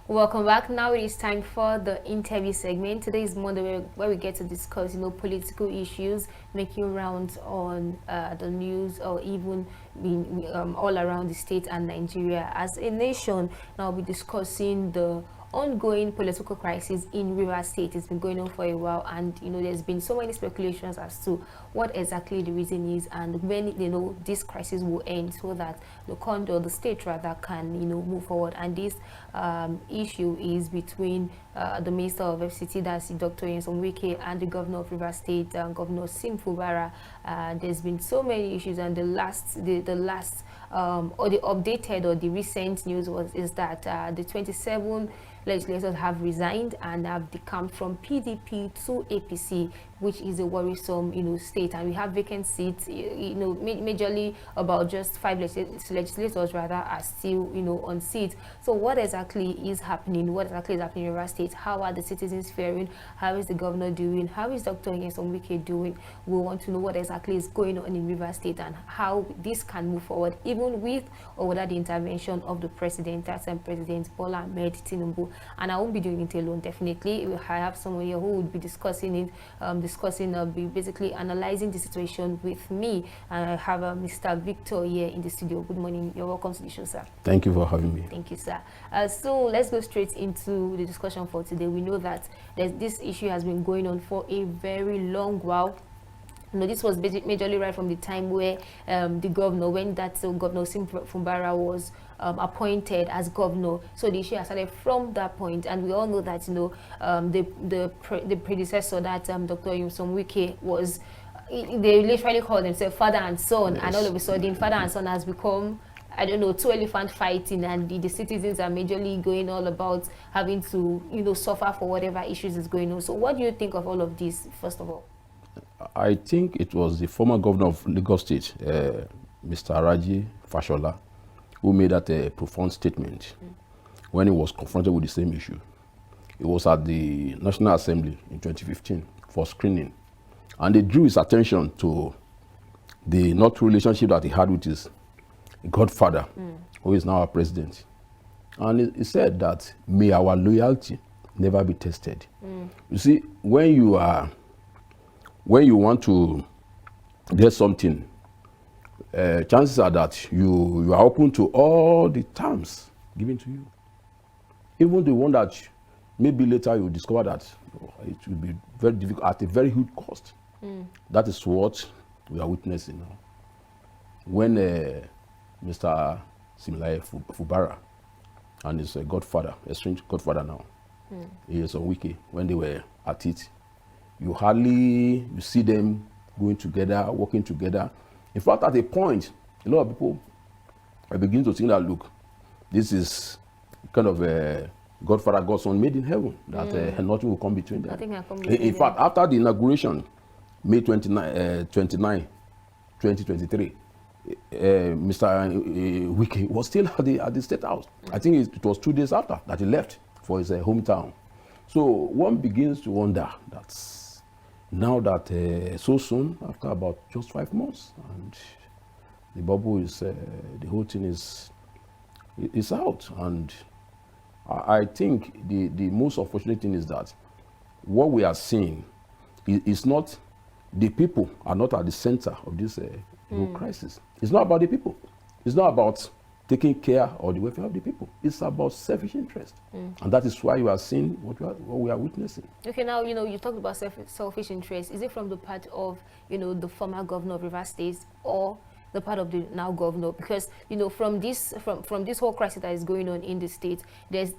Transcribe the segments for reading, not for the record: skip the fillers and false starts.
Welcome back. Now it is time for the interview segment. Today is Monday where we get to discuss, political issues making rounds on the news or even being all around the state and Nigeria. As a nation, now we'll be discussing the ongoing political crisis in Rivers State. It's been going on for a while, and there's been so many speculations as to what exactly the reason is and when this crisis will end, so that the state rather can move forward. And this issue is between the Minister of FCT, that's Dr. Nyesom Wike, and the Governor of Rivers State, Governor Sim Fubara. There's been so many issues, and the last or the updated or the recent news is that the 27 legislators have resigned and have decamped from PDP to APC, which is a worrisome state. And we have vacant seats, majorly about just 5 legislators rather are still on seats. So what exactly is happening? What exactly is happening in Rivers State? How are the citizens faring? How is the governor doing? How is Dr. Nyesom Wike doing? We want to know what exactly is going on in Rivers State and how this can move forward, even with or without the intervention of the president, that's President Bola Ahmed Tinubu. And I won't be doing it alone, definitely. I have someone here who will be discussing it, be basically analyzing the situation with me. And I have Mr. Victor here in the studio. Good morning. You're welcome to the show, sir. Thank you for having me. Thank you, sir. So let's go straight into the discussion for today. We know that this issue has been going on for a very long while. This was majorly right from the time where the governor, when Governor Sim Fubara was appointed as governor. So the issue has started from that point, and we all know that the predecessor, that Dr. Nyesom Wike, was, they literally called themselves father and son. Yes. And all of a sudden father and son has become, I don't know, two elephant fighting, and the citizens are majorly going all about having to suffer for whatever issues is going on. So what do you think of all of this, first of all? I think it was the former governor of Lagos State, Mr. Raji Fashola, who made that profound statement when he was confronted with the same issue. It was at the National Assembly in 2015 for screening, and they drew his attention to the not relationship that he had with his godfather, who is now our president. And he said that, may our loyalty never be tested. You see, when you want to get something, chances are that you are open to all the terms given to you. Even the one that maybe later you discover that it will be very difficult at a very huge cost. That is what we are witnessing now. When Mr. Similai Fubara and his godfather, estranged godfather now, Nyesom Wike, when they were at it, you see them going together, working together. In fact, at a point, a lot of people are beginning to think that, look, this is kind of a godfather, godson made in heaven, that nothing will come between them. In fact, after the inauguration, May 29, 2023, Mr. Wike was still at the State House. I think it was 2 days after that he left for his hometown. So one begins to wonder that now that so soon, after about just 5 months, and the bubble is, the whole thing is out. And I think the most unfortunate thing is that what we are seeing is not, the people are not at the center of this whole crisis. It's not about the people. It's not about taking care of the welfare of the people. It's about selfish interest. And that is why you are seeing what we are witnessing. Okay, now, you talked about selfish interest. Is it from the part of, the former governor of Rivers State, or the part of the now governor? Because, from this whole crisis that is going on in the state, they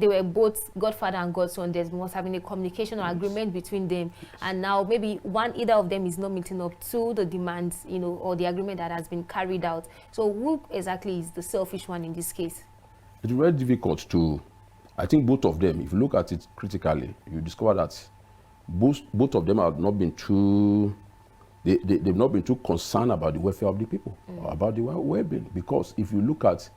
were both godfather and godson. There was having a communication or agreement between them. And now maybe either of them is not meeting up to the demands, or the agreement that has been carried out. So who exactly is the selfish one in this case? It's very difficult to, I think both of them, if you look at it critically, you discover that both of them have not been too, they've not been too concerned about the welfare of the people, or about the well-being. Because if you look at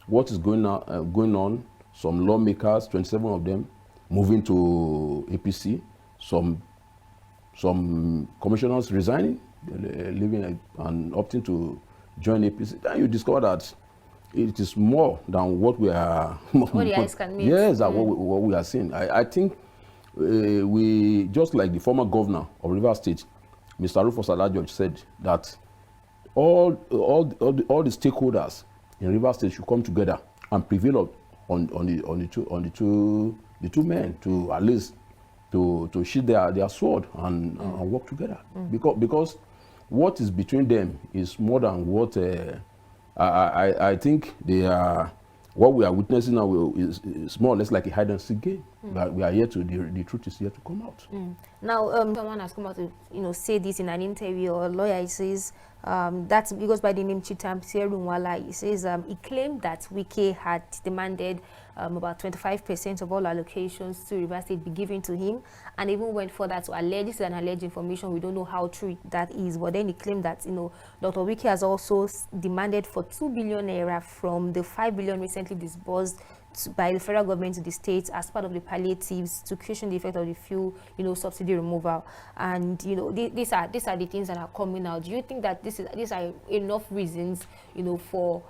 what is going on, some lawmakers, 27 of them, moving to APC, some commissioners resigning, leaving and opting to join APC, then you discover that it is more than what we are. What the eyes can meet. Yes, what we are seeing. I think we, just like the former governor of Rivers State, Mr. Rufus Adajorge, said that all the stakeholders in Rivers State should come together and prevail on the two men to at least to sheath their sword and work together, because what is between them is more than what I think they are. What we are witnessing now is more or less like a hide and seek game. But we are here to the truth is here to come out. Now, someone has come out to say this in an interview, or a lawyer. He says that's because by the name Chitam Sierunwala. He says he claimed that Wike had demanded about 25% of all allocations to Rivers State be given to him, and even went further to allege, this is an alleged information, we don't know how true that is, but then he claimed that Dr. Wike has also demanded for 2 billion naira from the 5 billion recently disbursed by the federal government to the states as part of the palliatives to cushion the effect of the fuel subsidy removal. And these are the things that are coming out. Do you think that these are enough reasons for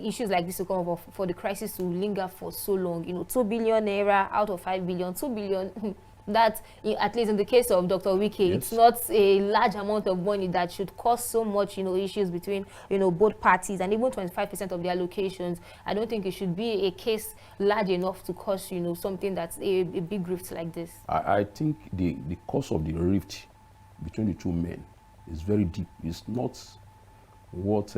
issues like this to come up, for the crisis to linger for so long? 2 billion naira out of 5 billion, 2 billion, that at least in the case of Dr. Wike, yes, it's not a large amount of money that should cause so much issues between both parties, and even 25% of the allocations. I don't think it should be a case large enough to cause something that's a big rift like this. I think the cause of the rift between the two men is very deep. It's not what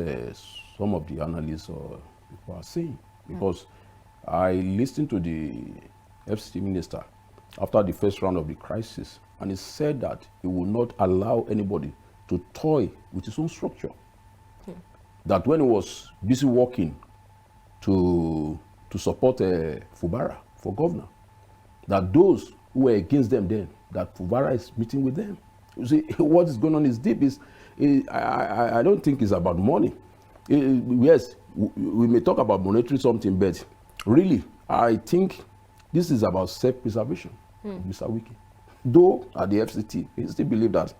some of the analysts or people are saying, because I listened to the FCT minister after the first round of the crisis, and he said that he will not allow anybody to toy with his own structure. That when he was busy working to support Fubara for governor, that those who were against them then, that Fubara is meeting with them. You see, what is going on is deep. I don't think it's about money. Yes, we may talk about monetary something, but really, I think this is about self-preservation, Mr. Wike. Though at the FCT, we still believe that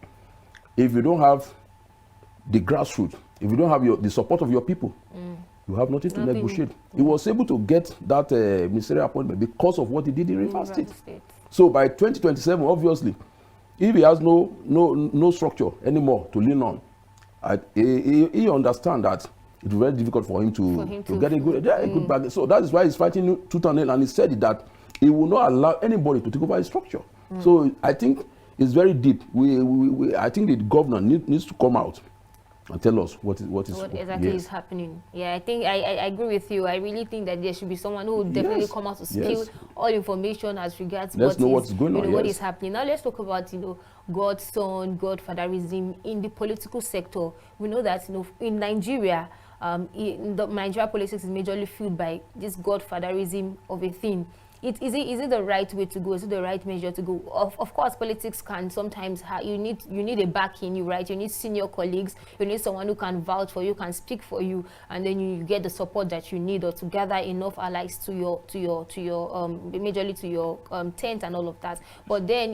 if you don't have the grassroots, if you don't have the support of your people, you have nothing to negotiate. He was able to get that ministerial appointment because of what he did in Rivers State. So by 2027, obviously, if he has no structure anymore to lean on, he understands that it's very difficult for him to get a good bargain. So that is why he's fighting tooth and nail, and he said that he will not allow anybody to take over his structure. So I think it's very deep. I think the governor needs to come out and tell us what exactly is happening. Yeah, I think I agree with you. I really think that there should be someone who would definitely come out to spill all information as regards what's going on, what is happening. Now let's talk about godson, godfatherism in the political sector. We know that in Nigeria, the Nigeria politics is majorly fueled by this godfatherism of a thing. Is it the right way to go? Is it the right measure to go? Of course, politics can sometimes you need a backing, you need senior colleagues, you need someone who can vouch for you, can speak for you, and then you get the support that you need, or to gather enough allies to your majorly to your tent and all of that. But then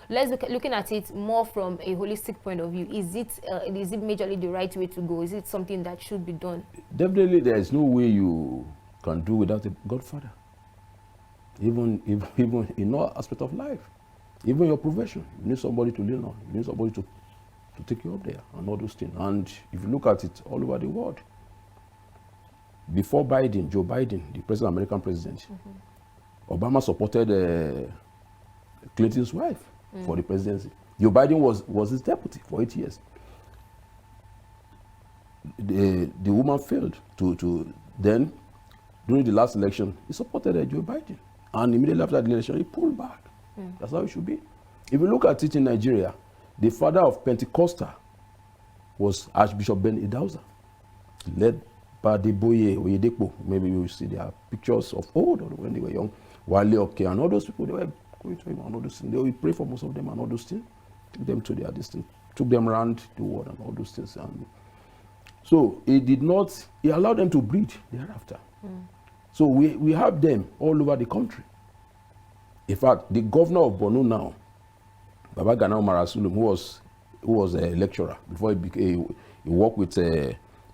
let's looking at it more from a holistic point of view. Is it majorly the right way to go? Is it something that should be done? Definitely, there is no way you can do without a godfather. Even in all aspects of life, even your profession, you need somebody to lean on. You need somebody to take you up there and all those things. And if you look at it all over the world, before Biden, Joe Biden, the American president, Obama supported Clinton's wife for the presidency. Joe Biden was his deputy for 8 years. The woman failed to then, during the last election, he supported Joe Biden. And immediately after the election, he pulled back. That's how it should be. If you look at it in Nigeria, the father of Pentecostal was Archbishop Ben Idauza, led by Adeboye Oyedepo. Maybe you see their pictures of old, or when they were young. Wale Oke and all those people, they were going to him and all those things. They would pray for most of them and all those things. Took them to their distance, took them around the world and all those things. And so he allowed them to breathe thereafter. So we have them all over the country. In fact, the governor of Borno now, Babagana Umar Asulum, who was a lecturer before he worked with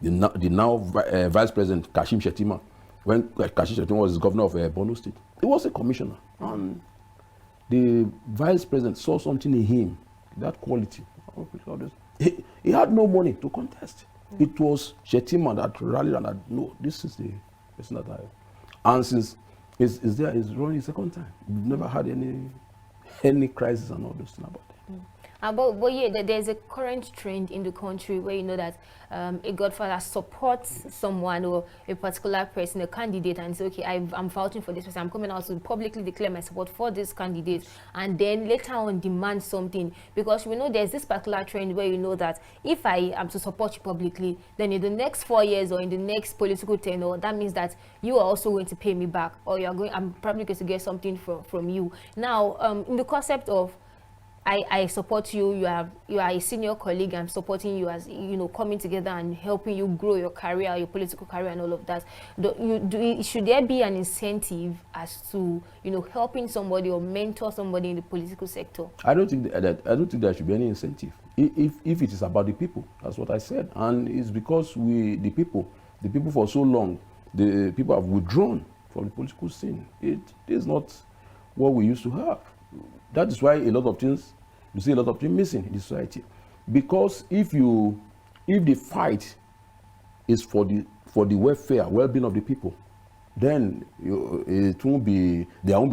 the now Vice President Kashim Shettima, when Kashim Shettima was governor of Borno State. He was a commissioner, and the Vice President saw something in him, that quality. He had no money to contest. It was Shettima that rallied and that, no, this is the person that I. And since is there, is running a second time. We've never had any crisis and all those things about it. But yeah, there's a current trend in the country where you know that a godfather supports someone or a particular person, a candidate, and say, okay, I'm voting for this person. I'm coming out to publicly declare my support for this candidate, and then later on demand something. Because we know there's this particular trend where you know that if I am to support you publicly, then in the next 4 years or in the next political tenure, that means that you are also going to pay me back, or I'm probably going to get something from you. Now, in the concept of I support you. You are a senior colleague. I'm supporting you as, you know, coming together and helping you grow your career, your political career, and all of that. Should there be an incentive as to, you know, helping somebody or mentor somebody in the political sector? I don't think there should be any incentive. If it is about the people, that's what I said, and it's because the people for so long, the people have withdrawn from the political scene. It is not what we used to have. That is why a lot of things. You see a lot of things missing in the society, because if the fight is for the welfare, well-being of the people, then there won't be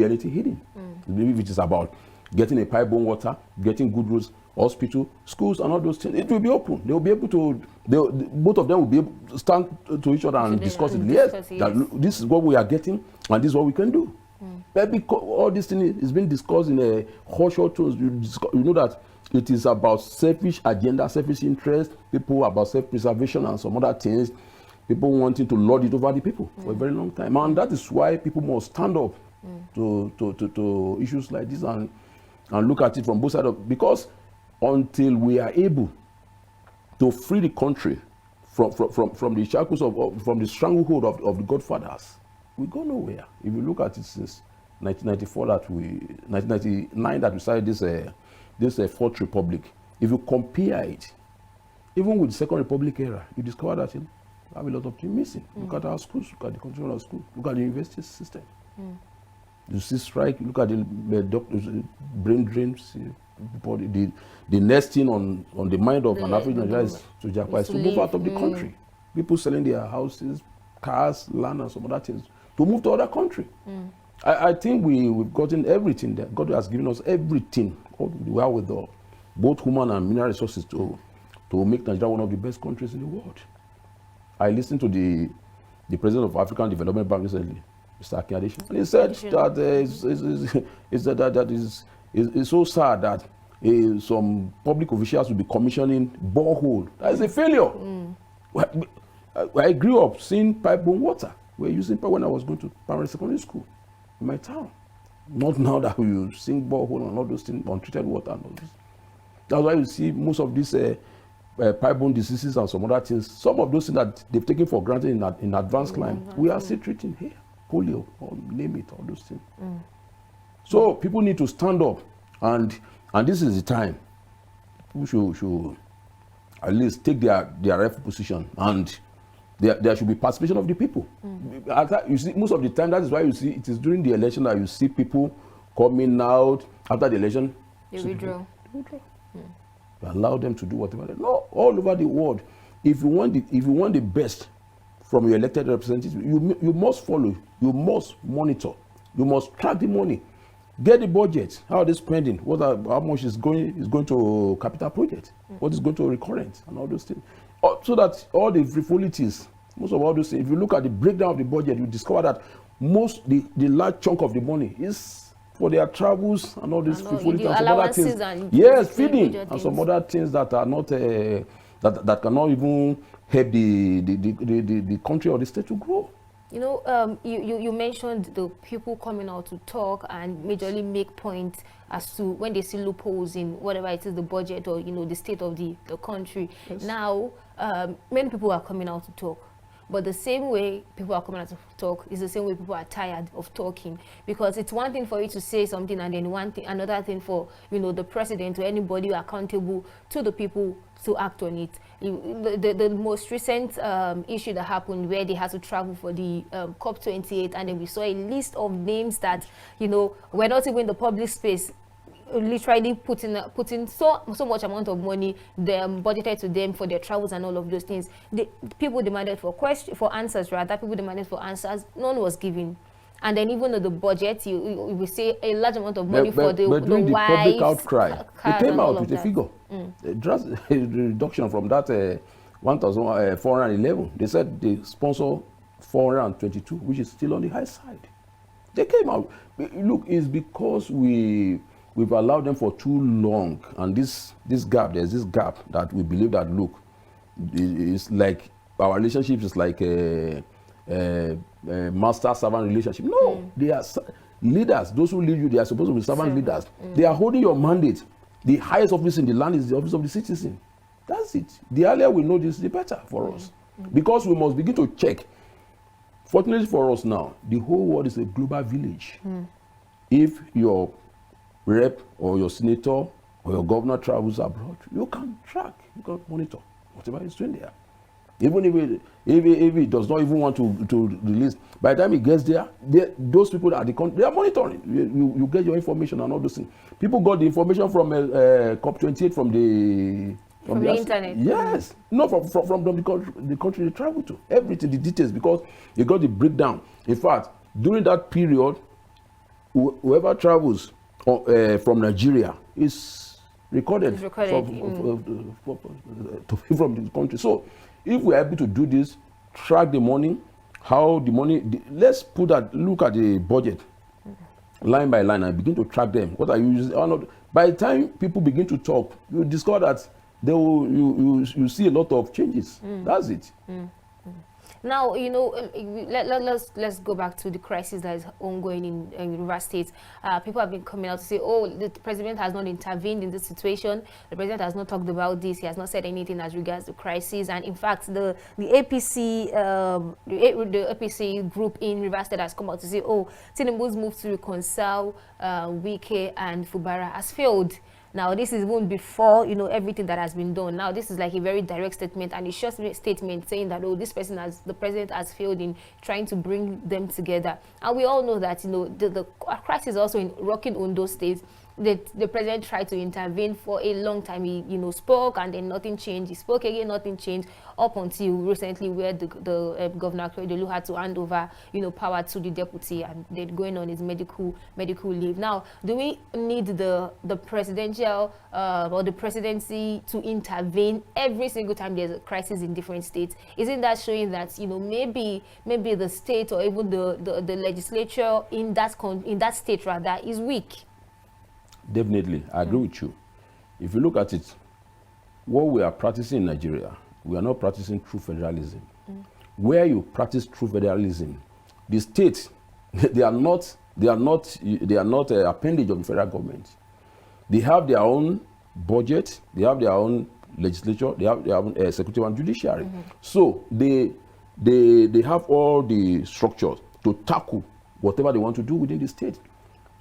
anything hidden. If it is about getting a pipe-borne water, getting good roads, hospital, schools, and all those things, it will be open. They will be able to. Both of them will be able to stand to each other and discuss it. Yes, that this is what we are getting, and this is what we can do. But because all this thing is being discussed in a hush tones, you know that it is about selfish agenda, selfish interest, people about self-preservation and some other things, people wanting to lord it over the people for a very long time. And that is why people must stand up to issues like this and look at it from both sides of, because until we are able to free the country from the shackles from the stranglehold of the godfathers, we go nowhere. If you look at it since 1999 that we started this Fourth Republic, if you compare it, even with the Second Republic era, you discover that you have a lot of things missing. Look at our schools, look at the control of schools, look at the university system. You see strike, look at the doctors, brain drains, the next thing on the mind of an African Nigerian is to move out of the country. People selling their houses, cars, land, and some other things to move to other country. I think we've gotten everything there. God has given us everything, well with both human and mineral resources to make Nigeria one of the best countries in the world. I listened to the president of African Development Bank recently, Mr. Akin, and he said that it's so sad that some public officials will be commissioning borehole. That is a failure. I grew up seeing pipe-borne water. We were using pipe when I was going to primary secondary school in my town. Not now that we sing borehole and all those things, untreated water and all this. That's why you see most of these pipe-borne diseases and some other things. Some of those things that they've taken for granted in advanced climate, we are still treating here. Polio, or name it, all those things. So people need to stand up, and this is the time. People should at least take their rightful position, and there should be participation of the people. You see, most of the time, that is why you see it is during the election that you see people coming out after the election. They withdraw. You allow them to do whatever they no, all over the world. If you want the best from your elected representatives, you must follow, you must monitor, you must track the money, get the budget, how they spending, how much is going to capital project, what is going to recurrent, and all those things. So that all the frivolities, most of all those things, if you look at the breakdown of the budget, you discover that the large chunk of the money is for their travels and all these frivolities and some other things. Yes, feeding and some other things that are not that cannot even help the country or the state to grow. You know, you mentioned the people coming out to talk and majorly make points as to when they see loopholes in whatever it is, the budget or, you know, the state of the country. Yes. Now, many people are coming out to talk. But the same way people are coming out to talk is the same way people are tired of talking, because it's one thing for you to say something and then another thing for, you know, the president or anybody accountable to the people to act on it. The most recent issue that happened where they had to travel for the COP28, and then we saw a list of names that, you know, were not even in the public space, literally putting so much amount of money budgeted to them for their travels and all of those things. People demanded for answers, rather. People demanded for answers. None was given. And then even though the budget, you will say a large amount of money for the during the public outcry, they came out with a figure. A reduction from that 1,411. They said they sponsor 422, which is still on the high side. They came out. Look, it's because we've allowed them for too long, and there's this gap that we believe that, look, it's like our relationship is like a master-servant relationship. No, they are leaders. Those who lead you, they are supposed to be servant leaders. They are holding your mandate. The highest office in the land is the office of the citizen. That's it. The earlier we know this, the better for us. Because we must begin to check. Fortunately for us now, the whole world is a global village. If your rep or your senator or your governor travels abroad, you can track, you can monitor whatever he's doing there. Even if he does not even want to release, by the time he gets there, those people at the country, they are monitoring. You get your information and all those things. People got the information from COP28 from the internet. Yes, no, from the country they travel to. Everything, the details, because they got the breakdown. In fact, during that period, whoever travels from Nigeria is recorded, from the country. So if we're able to do this, track the money, let's look at the budget line by line and begin to track them. What are you using? By the time people begin to talk, you discover that you see a lot of changes. That's it. Now, you know, let's go back to the crisis that is ongoing in River State. People have been coming out to say, oh, the president has not intervened in this situation. The president has not talked about this. He has not said anything as regards the crisis. And in fact, the APC group in River State has come out to say, oh, Tinubu's move to reconcile Wike and Fubara has failed. Now, this is even before, you know, everything that has been done. Now, this is like a very direct statement, and a short statement saying that, oh, the president has failed in trying to bring them together. And we all know that, you know, the crisis also in rocking Ondo State. The president tried to intervene for a long time. He, you know, spoke, and then nothing changed. He spoke again, nothing changed, up until recently, where the governor Akeredolu had to hand over, you know, power to the deputy, and they're going on his medical leave. Now, do we need the presidential or the presidency to intervene every single time there's a crisis in different states? Isn't that showing that, you know, maybe the state or even the legislature in that state rather is weak? Definitely, I agree with you. If you look at it, what we are practicing in Nigeria, we are not practicing true federalism. Where you practice true federalism, the states, they are not an appendage of the federal government. They have their own budget, they have their own legislature, they have their own executive and judiciary. So they have all the structures to tackle whatever they want to do within the state.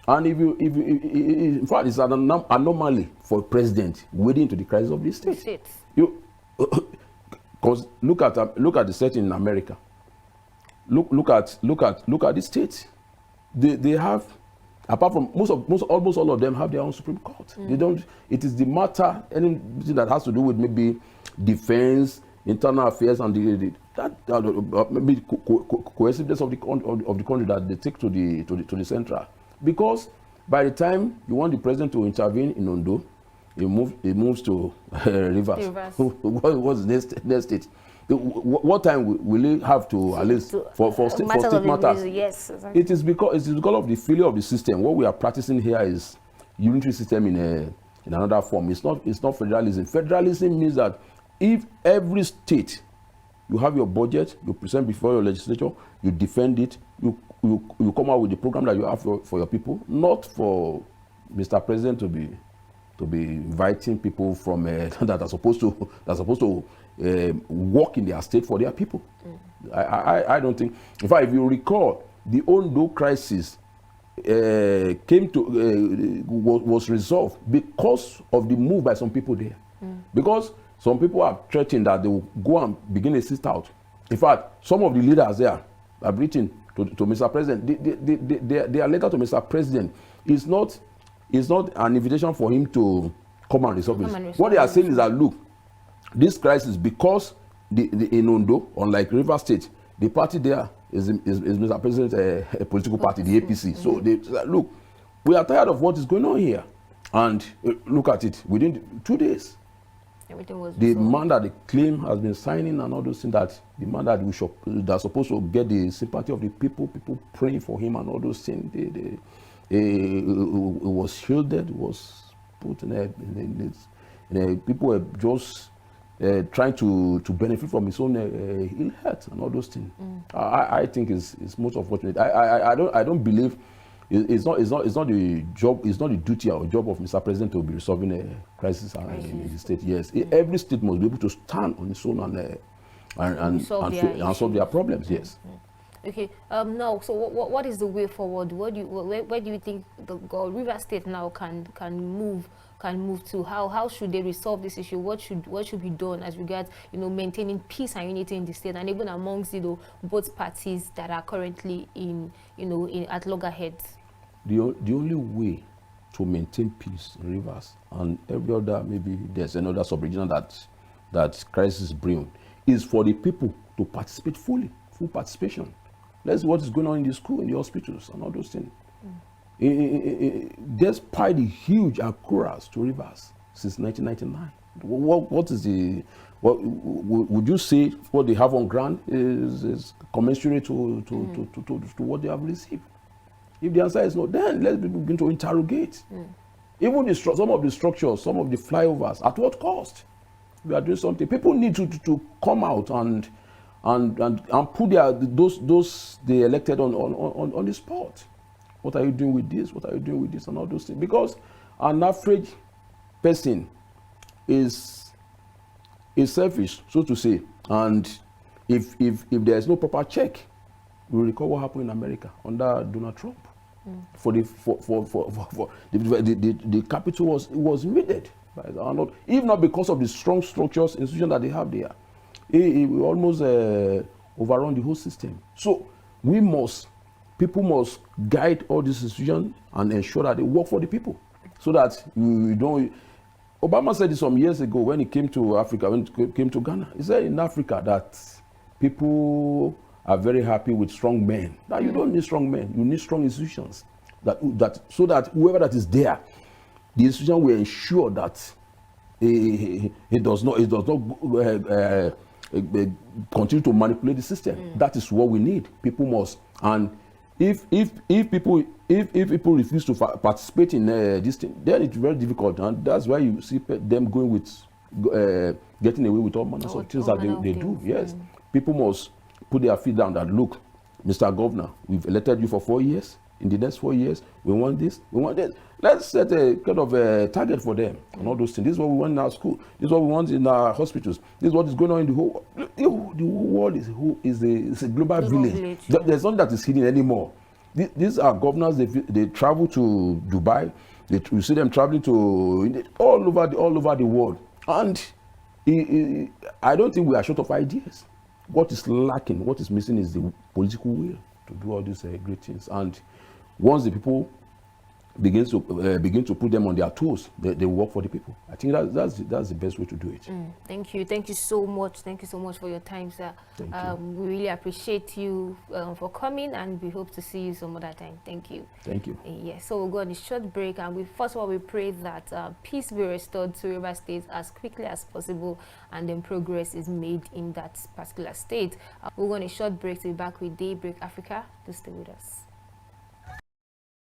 And in fact, it's an anomaly for a president wading into the crisis of the state. Because look at the setting in America. Look at the states. They have, apart from almost all of them have their own Supreme Court. They don't. It is the matter, anything that has to do with maybe defense, internal affairs, and maybe cohesiveness of the country that they take to the central. Because by the time you want the president to intervene in Ondo, he moves to Rivers. What's the next state? What time will he have to, at least for state matters? Yes, exactly. It is because of the failure of the system. What we are practicing here is unitary system in another form. It's not federalism. Federalism means that if every state, you have your budget, you present before your legislature, you defend it, you come out with the program that you have for your people, not for Mr. President to be inviting people from that are supposed to work in their state for their people. I don't think. In fact, if you recall, the Ondo crisis was resolved because of the move by some people there. Because some people have threatened that they will go and begin a sit-out. In fact, some of the leaders there have written to Mr. President. Their letter to Mr. President is not an invitation for him to come and resolve it. What they are saying is that, look, this crisis, because in Ondo, unlike River State, the party there is Mr. President, a political party, the APC. So they say, look, we are tired of what is going on here. And look at it, within 2 days, everything was the resolved. man that the claim has been signing and all those things, that the man that that's supposed to get the sympathy of the people praying for him and all those things, it was shielded, was put in people were just trying to benefit from his own ill health and all those things. I think it's most unfortunate. I don't believe it's not the job, it's not the duty or job of Mr. President to be resolving a crisis in the state. Yes, every state must be able to stand on its own and solve their problems. Yes. Okay. Now, so what is the way forward? Where do you think the River State now can move to? How should they resolve this issue? What should be done as regards maintaining peace and unity in the state, and even amongst both parties that are currently at loggerheads? The only way to maintain peace in Rivers and every other, maybe there's another sub-region that crisis brings, is for the people to participate fully, full participation. That's what is going on in the school, in the hospitals, and all those things. Despite the huge accruals to Rivers since 1999, would you say what they have on ground is commensurate to what they have received? If the answer is no, then let's begin to interrogate. Even some of the structures, some of the flyovers, at what cost? We are doing something. People need to come out and put those they elected on the spot. What are you doing with this? What are you doing with this? And all those things. Because an average person is selfish, so to say. And if there is no proper check, we recall what happened in America under Donald Trump. The capital was invaded by Arnold, if not because of the strong structures, institutions that they have there. It almost overrun the whole system. So people must guide all these institutions and ensure that they work for the people, so that you don't. Obama said this some years ago when he came to Africa, when he came to Ghana. He said in Africa that people are very happy with strong men. That you don't need strong men, you need strong institutions. So that whoever that is there, the institution will ensure that it does not continue to manipulate the system. That is what we need. People must, and if people refuse to participate in this thing, then it's very difficult, and that's why you see them going with getting away with all manners of things that they do. Yes, people must put their feet down. That look, Mr. Governor, we've elected you for 4 years. In the next 4 years, we want this, we want that. Let's set a kind of a target for them and all those things. This is what we want in our school. This is what we want in our hospitals. This is what is going on in the whole world. Is a global village. There's nothing that is hidden anymore. These are governors. They travel to Dubai. You see them traveling to all over the world. And I don't think we are short of ideas. What is lacking, what is missing, is the political will to do all these great things. And once the people begin to put them on their toes, they work for the people. I think that's the best way to do it. Thank you so much for your time, sir. Thank you. We really appreciate you for coming, and we hope to see you some other time. Thank you. Thank you. Yes, so we'll go on a short break, and first of all we pray that peace be restored to River State as quickly as possible, and then progress is made in that particular state. We'll go on a short break to be back with Daybreak Africa. Do stay with us.